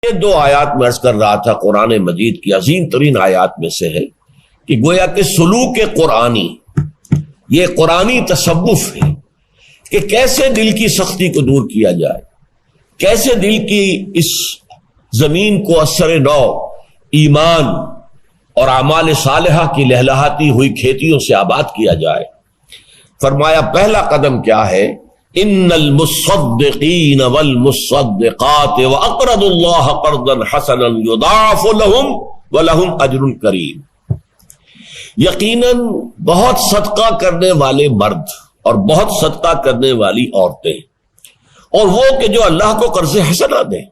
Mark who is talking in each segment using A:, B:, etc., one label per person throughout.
A: یہ دو آیات میں عرض کر رہا تھا قرآن مجید کی عظیم ترین آیات میں سے ہے کہ گویا کہ سلوک قرآنی، یہ قرآنی تصوف ہے کہ کیسے دل کی سختی کو دور کیا جائے، کیسے دل کی اس زمین کو اثر نو ایمان اور اعمال صالحہ کی لہلہاتی ہوئی کھیتیوں سے آباد کیا جائے۔ فرمایا پہلا قدم کیا ہے؟ ان المصدقین والمصدقات واقرضوا اللہ قرضا حسنا یضاعف لهم ولهم اجر کریم۔ یقیناً بہت صدقہ کرنے والے مرد اور بہت صدقہ کرنے والی عورتیں، اور وہ کہ جو اللہ کو قرض حسنہ دیں،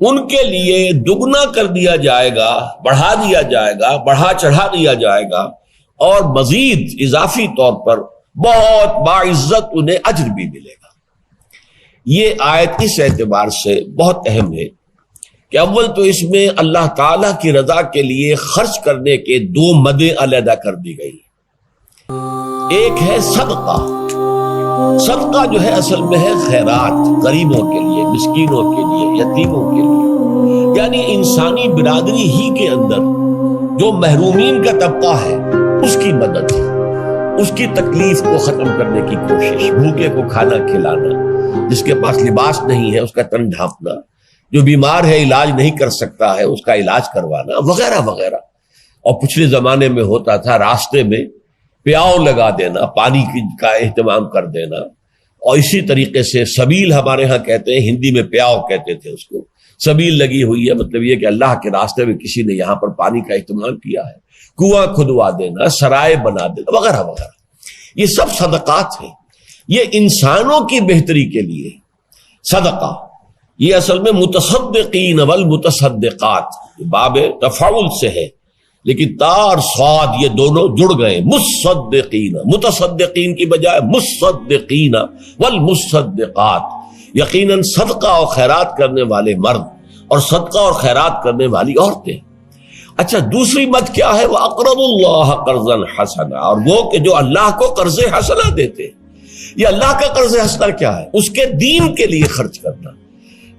A: ان کے لیے دگنا کر دیا جائے گا، بڑھا دیا جائے گا، بڑھا چڑھا دیا جائے گا، اور مزید اضافی طور پر بہت باعزت انہیں اجر بھی ملے گا۔ یہ آیت اس اعتبار سے بہت اہم ہے کہ اول تو اس میں اللہ تعالیٰ کی رضا کے لیے خرچ کرنے کے دو مدیں علیحدہ کر دی گئی۔ ایک ہے صدقہ۔ صدقہ جو ہے اصل میں ہے خیرات، غریبوں کے لیے، مسکینوں کے لیے، یتیموں کے لیے، یعنی انسانی برادری ہی کے اندر جو محرومین کا طبقہ ہے اس کی مدد، اس کی تکلیف کو ختم کرنے کی کوشش، بھوکے کو کھانا کھلانا، جس کے پاس لباس نہیں ہے اس کا تن ڈھانپنا، جو بیمار ہے علاج نہیں کر سکتا ہے اس کا علاج کروانا، وغیرہ وغیرہ۔ اور پچھلے زمانے میں ہوتا تھا راستے میں پیاؤ لگا دینا، پانی کا اہتمام کر دینا، اور اسی طریقے سے سبیل ہمارے ہاں کہتے ہیں، ہندی میں پیاؤ کہتے تھے اس کو، سبیل لگی ہوئی ہے، مطلب یہ کہ اللہ کے راستے میں کسی نے یہاں پر پانی کا اہتمام کیا ہے، کنواں کھدوا دینا، سرائے بنا دینا، وغیرہ وغیرہ۔ یہ سب صدقات ہیں، یہ انسانوں کی بہتری کے لیے صدقہ۔ یہ اصل میں متصدقین والمتصدقات باب تفاعل سے ہے، لیکن تا اور صاد یہ دونوں جڑ گئے، مصدقین، متصدقین کی بجائے مصدقین والمصدقات، یقیناً صدقہ اور خیرات کرنے والے مرد اور صدقہ اور خیرات کرنے والی عورتیں۔ اچھا، دوسری مت کیا ہے؟ وَأَقْرَضُوا اللَّهَ قَرْضًا حَسَنًا، اور وہ کہ جو اللہ کو قرض حسنہ دیتے۔ یہ اللہ کا قرض حسنہ کیا ہے؟ اس کے دین کے لیے خرچ کرنا،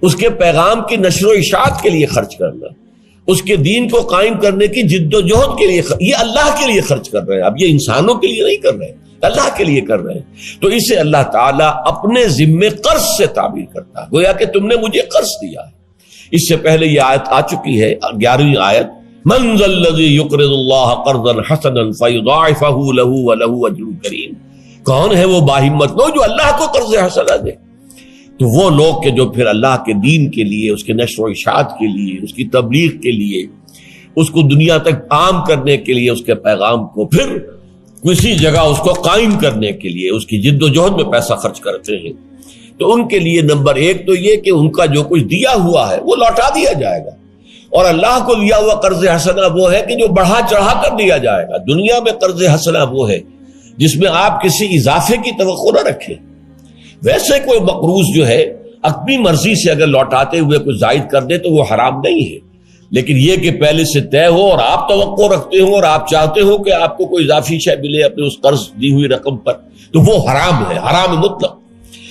A: اس کے پیغام کی نشر و اشاعت کے لیے خرچ کرنا، اس کے دین کو قائم کرنے کی جد و جہد کے لیے یہ اللہ کے لیے خرچ کر رہے ہیں۔ اب یہ انسانوں کے لیے نہیں کر رہے ہیں، اللہ کے لیے کر رہے ہیں، تو اسے اللہ تعالیٰ اپنے ذمے قرض سے تعبیر کرتا ہے، گویا کہ تم نے مجھے قرض دیا ہے۔ اس سے پہلے یہ آیت آ چکی ہے، 11ویں آیت، من ذا الذی یقرض اللہ قرضا حسنا فیضاعفہ لہ ولہ اجر کریم۔ کون ہے وہ باہمت لوگ جو اللہ کو قرض حسنہ دے؟ تو وہ لوگ کہ جو پھر اللہ کے دین کے لیے، اس کے نشر و اشاعت کے لیے، اس کی تبلیغ کے لیے، اس کو دنیا تک عام کرنے کے لیے، اس کے پیغام کو پھر کسی جگہ اس کو قائم کرنے کے لیے اس کی جد و جہد میں پیسہ خرچ کرتے ہیں، تو ان کے لیے نمبر ایک تو یہ کہ ان کا جو کچھ دیا ہوا ہے وہ لوٹا دیا جائے گا، اور اللہ کو دیا ہوا قرض حسنہ وہ ہے کہ جو بڑھا چڑھا کر دیا جائے گا۔ دنیا میں قرض حسنہ وہ ہے جس میں آپ کسی اضافے کی توقع نہ رکھیں۔ ویسے کوئی مقروض جو ہے اپنی مرضی سے اگر لوٹاتے ہوئے کچھ زائد کر دے تو وہ حرام نہیں ہے، لیکن یہ کہ پہلے سے طے ہو اور آپ توقع رکھتے ہو اور آپ چاہتے ہو کہ آپ کو کوئی اضافی شے ملے اپنے اس قرض دی ہوئی رقم پر، تو وہ حرام ہے، حرام مطلق۔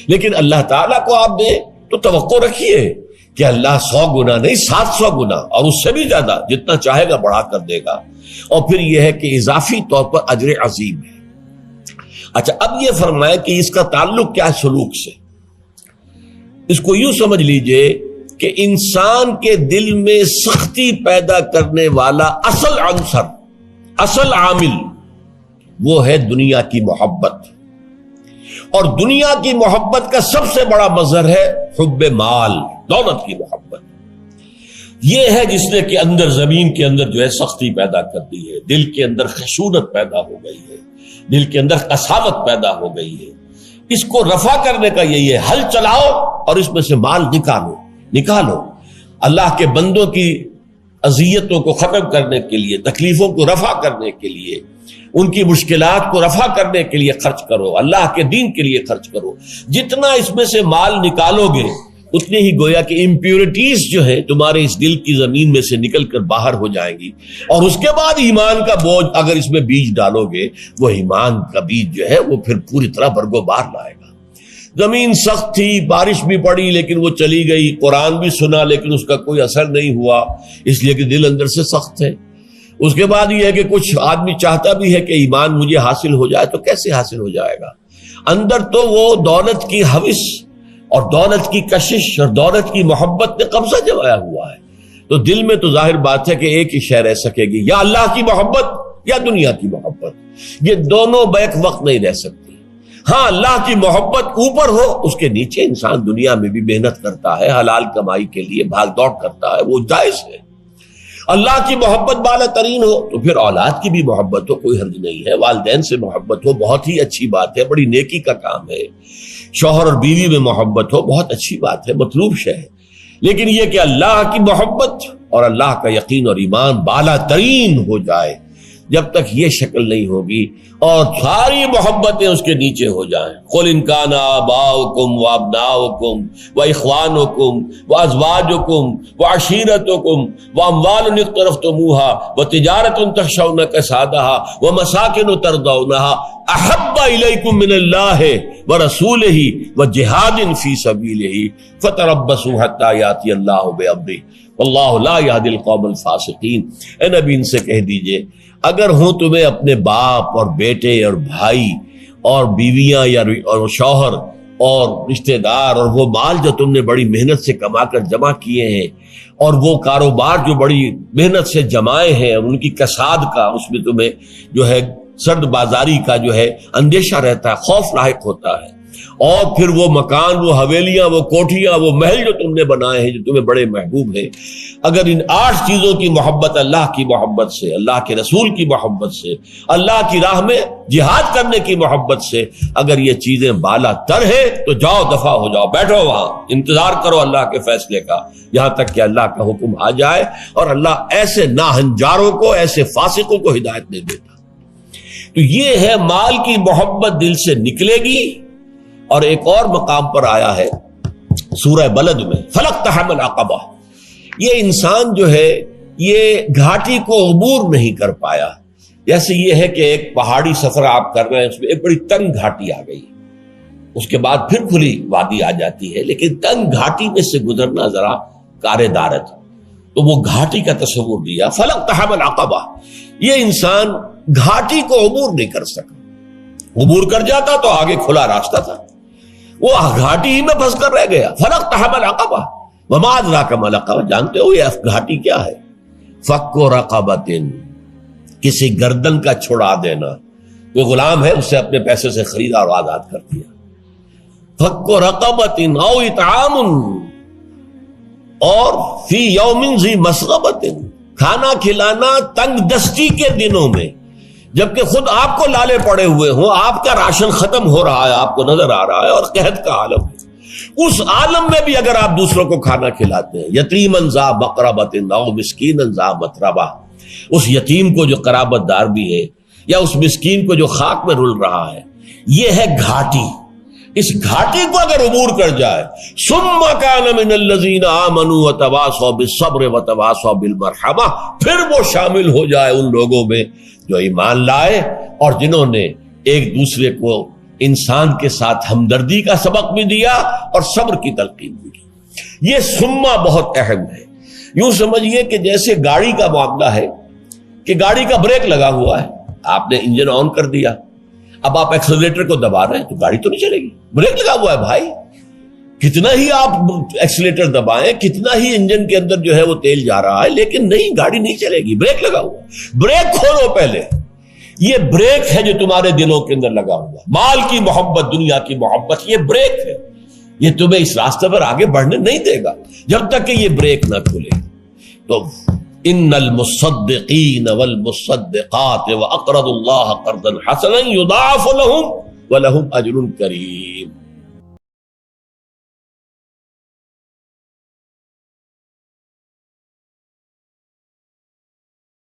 A: لیکن اللہ تعالیٰ کو آپ دیں تو توقع رکھیے کہ اللہ 100 گنا نہیں 700 گنا اور اس سے بھی زیادہ جتنا چاہے گا بڑھا کر دے گا، اور پھر یہ ہے کہ اضافی طور پر اجر عظیم ہے۔ اچھا، اب یہ فرمائے کہ اس کا تعلق کیا ہے سلوک سے؟ اس کو یوں سمجھ لیجئے کہ انسان کے دل میں سختی پیدا کرنے والا اصل عنصر، اصل عامل وہ ہے دنیا کی محبت، اور دنیا کی محبت کا سب سے بڑا مظہر ہے حب مال، دولت کی محبت۔ یہ ہے جس نے کہ اندر زمین کے اندر جو ہے سختی پیدا کر دی ہے، دل کے اندر خشونت پیدا ہو گئی ہے، دل کے اندر قساوت پیدا ہو گئی ہے۔ اس کو رفع کرنے کا یہی ہے، حل چلاؤ اور اس میں سے مال نکالو۔ اللہ کے بندوں کی اذیتوں کو ختم کرنے کے لیے، تکلیفوں کو رفع کرنے کے لیے، ان کی مشکلات کو رفع کرنے کے لیے خرچ کرو، اللہ کے دین کے لیے خرچ کرو۔ جتنا اس میں سے مال نکالو گے اتنی ہی گویا کہ امپیورٹیز جو ہے تمہارے اس دل کی زمین میں سے نکل کر باہر ہو جائیں گی، اور اس کے بعد ایمان کا بوجھ اگر اس میں بیج ڈالو گے، وہ ایمان کا بیج جو ہے وہ پھر پوری طرح برگو بار لائے گا۔ زمین سخت تھی، بارش بھی پڑی لیکن وہ چلی گئی، قرآن بھی سنا لیکن اس کا کوئی اثر نہیں ہوا، اس لیے کہ دل اندر سے سخت ہے۔ اس کے بعد یہ ہے کہ کچھ آدمی چاہتا بھی ہے کہ ایمان مجھے حاصل ہو جائے، تو کیسے حاصل ہو جائے گا؟ اندر تو وہ دولت کی ہوس اور دولت کی کشش اور دولت کی محبت نے قبضہ جمایا ہوا ہے، تو دل میں تو ظاہر بات ہے کہ ایک ہی شے رہ سکے گی، یا اللہ کی محبت یا دنیا کی محبت، یہ دونوں بیک وقت نہیں رہ سکتی۔ ہاں اللہ کی محبت اوپر ہو، اس کے نیچے انسان دنیا میں بھی محنت کرتا ہے، حلال کمائی کے لیے بھاگ دوڑ کرتا ہے، وہ جائز ہے۔ اللہ کی محبت بالا ترین ہو تو پھر اولاد کی بھی محبت ہو، کوئی حرج نہیں ہے، والدین سے محبت ہو، بہت ہی اچھی بات ہے، بڑی نیکی کا کام ہے، شوہر اور بیوی میں محبت ہو، بہت اچھی بات ہے، مطلوب شے ہے، لیکن یہ کہ اللہ کی محبت اور اللہ کا یقین اور ایمان بالا ترین ہو جائے، جب تک یہ شکل نہیں ہوگی اور ساری محبتیں اس کے نیچے ہو جائیں۔ قل ان کان آباؤکم وابناؤکم واخوانکم وازواجکم وعشیرتکم واموال اقترفتموها وتجارۃ تخشون کسادها ومساکن ترضونها احب الیکم من اللہ ورسولہ وجہاد فی سبیلہ فتربصوا حتی یاتی اللہ بامرہ واللہ لا یہدی القوم الفاسقین۔ اے نبی ان سے کہہ دیجئے اگر ہوں تمہیں اپنے باپ اور بیٹے اور بھائی اور بیویاں یا اور شوہر اور رشتہ دار اور وہ مال جو تم نے بڑی محنت سے کما کر جمع کیے ہیں اور وہ کاروبار جو بڑی محنت سے جمائے ہیں اور ان کی کساد کا اس میں تمہیں جو ہے سرد بازاری کا جو ہے اندیشہ رہتا ہے، خوف لاحق ہوتا ہے، اور پھر وہ مکان، وہ حویلیاں، وہ کوٹھیاں، وہ محل جو تم نے بنائے ہیں جو تمہیں بڑے محبوب ہیں، اگر ان 8 چیزوں کی محبت اللہ کی محبت سے، اللہ کے رسول کی محبت سے، اللہ کی راہ میں جہاد کرنے کی محبت سے اگر یہ چیزیں بالا تر ہے تو جاؤ، دفع ہو جاؤ، بیٹھو وہاں، انتظار کرو اللہ کے فیصلے کا، یہاں تک کہ اللہ کا حکم آ جائے، اور اللہ ایسے ناہنجاروں کو، ایسے فاسقوں کو ہدایت نہیں دیتا۔ تو یہ ہے مال کی محبت دل سے نکلے گی۔ اور ایک اور مقام پر آیا ہے سورہ بلد میں، فلقتحم العقبہ، یہ انسان جو ہے یہ گھاٹی کو عبور نہیں کر پایا۔ جیسے یہ ہے کہ ایک پہاڑی سفر آپ کر رہے ہیں، اس میں ایک بڑی تنگ گھاٹی آ گئی، اس کے بعد پھر کھلی وادی آ جاتی ہے، لیکن تنگ گھاٹی میں سے گزرنا ذرا کار دارت، تو وہ گھاٹی کا تصور دیا، فلقتحم العقبہ، یہ انسان گھاٹی کو عبور نہیں کر سکا، عبور کر جاتا تو آگے کھلا راستہ تھا، وہ گھاٹی ہی میں پھنس کر رہ گیا۔ فلقتحم العقبہ وما ادراک ما العقبہ، جانتے ہو یہ گھاٹی کیا ہے؟ فک رقبۃ، کسی گردن کا چھڑا دینا، کوئی غلام ہے اسے اپنے پیسے سے خریدا اور آزاد کر دیا۔ فک رقبۃ او اطعام، اور فی یوم ذی مسغبۃ، کھانا کھلانا تنگ دستی کے دنوں میں، جبکہ خود آپ کو لالے پڑے ہوئے ہوں، آپ کا راشن ختم ہو رہا ہے، آپ کو نظر آ رہا ہے، اور قحط کا عالم ہے، اس عالم میں بھی اگر آپ دوسروں کو کھانا کھلاتے ہیں، یتیما ذا مقربۃ او مسکینا ذا متربہ، اس یتیم کو جو قرابت دار بھی ہے یا اس مسکین کو جو خاک میں رل رہا ہے، یہ ہے گھاٹی۔ اس گھاٹی کو اگر عبور کر جائے، ثم کان من الذین آمنوا وتواصوا بالصبر وتواصوا بالمرحمہ، پھر وہ شامل ہو جائے ان لوگوں میں جو ایمان لائے اور جنہوں نے ایک دوسرے کو انسان کے ساتھ ہمدردی کا سبق بھی دیا اور صبر کی تلقین بھی کی۔ یہ سما بہت اہم ہے۔ یوں سمجھیے کہ جیسے گاڑی کا معاملہ ہے کہ گاڑی کا بریک لگا ہوا ہے، آپ نے انجن آن کر دیا، اب آپ ایکسلریٹر کو دبا رہے ہیں تو گاڑی تو نہیں چلے گی، بریک لگا ہوا ہے بھائی، کتنا ہی آپ ایکسیلیٹر دبائیں، کتنا ہی انجن کے اندر جو ہے وہ تیل جا رہا ہے، لیکن نہیں، گاڑی نہیں چلے گی، بریک لگا ہوا ہے۔ بریک کھولو پہلے، یہ بریک ہے جو تمہارے دلوں کے اندر لگا ہوا، مال کی محبت، دنیا کی محبت، یہ بریک ہے، یہ تمہیں اس راستے پر آگے بڑھنے نہیں دے گا جب تک کہ یہ بریک نہ کھلے۔ تو ان المصدقین والمصدقات واقرضوا اللہ قرضا حسنا یضاعف لهم ولهم اجر کریم،